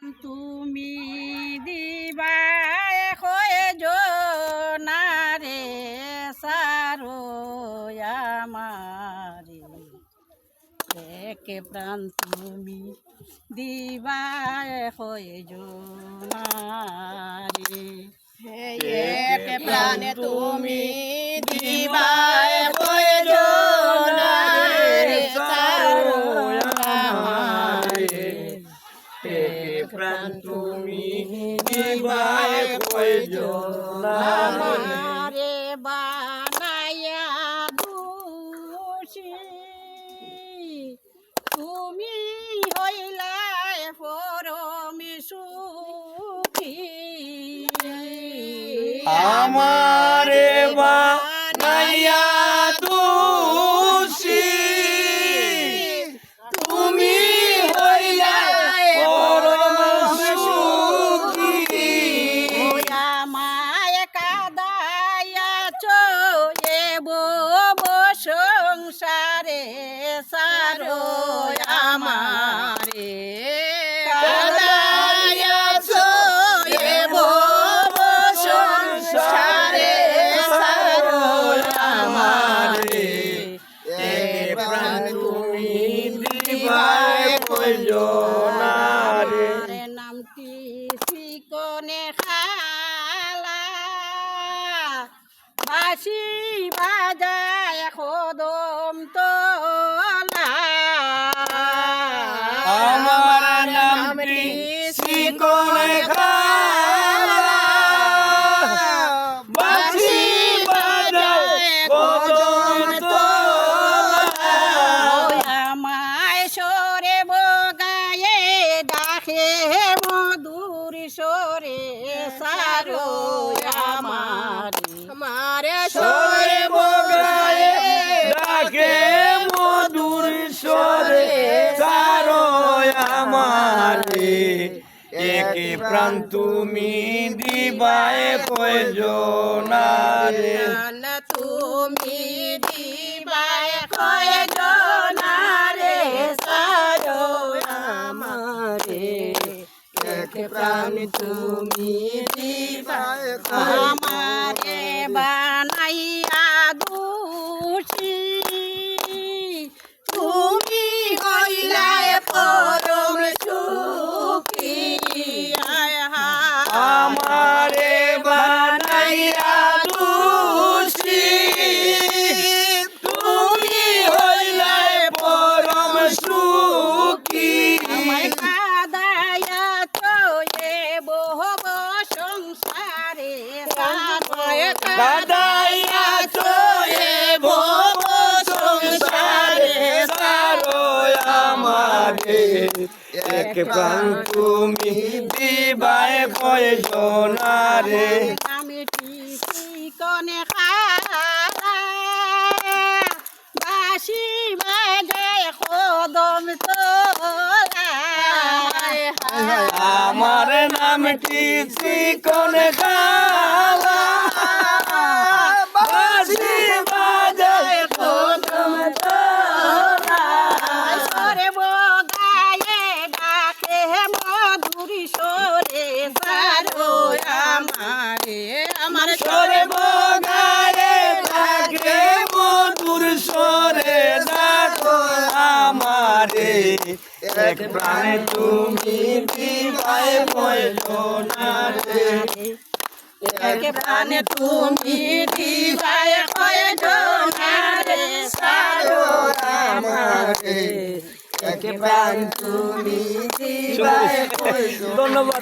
তুমি দিবাই হয়ে জোনারে সারো আমারে এক প্রাণ তুমি দিবাই হয়ে জোনারে এক প্রাণে তুমি দিবাই হয়ে জোনারে সারো আমারে এক প্রাণ তুমি দিবাই হয়ে জোনারে আমারে বানাইয়া দোষী তুমি হইলাই পরমে সুখী আমারে বানাইয়া দোষী তুমি হইলা পরম সুখী আমায় কাদাইয়াছ সংসারে সারো আমারে কাদাইয়াছ সংসারে সারো আমারে এক প্রাণ তুমি দিবাই হয়ে জোনারে আমার নামটি শিকনে খালা বাঁশি বাজায় কদম তোলা আমার নামটি শিকনে খালা বাঁশি বাজায় কদম তোলা আমায় সরে বগায়ে ডাকে মধুর সরে সারো আমারে সরে বগায়ে ডাকে মধুর স্বরে সারো আমারে এক প্রাণ তুমি দিবাই হয়ে জোনারে তুমি দিবায় কয় জনারে সারো আমারে এক প্রাণ তুমি দিবাই আমারে বানাইয়া দোষী তুমি হইলাই পরম সুখী আমারে বানাইয়া দোষী তুমি হইলাই পরম সুখী আমায় কাদাইয়া চয়ে বহব সংসারে কাদাইয়া চয়ে ভব সংসারে সারো আমারে এক প্রাণ তুমি দিবাই হয়ে জোনারে আমি কনে খালা বাসি বাজায় কদম তোলা আমার নাম কি চিকন খালা বাঁশি বাজায় কদম তোলা সরে বগায়ে ডাকে মধুর সরে সারো আমারে আমার সরে বগায়ে ডাকে মধুর স্বরে ডাকো আমারে এক প্রাণে তুমি দিবাই হয়ে জোনারে এক প্রাণে তুমি দিবায় কয় জনারে সারো আমারে এক প্রাণ তুমি দিবাই হয়ে ধন্যবাদ।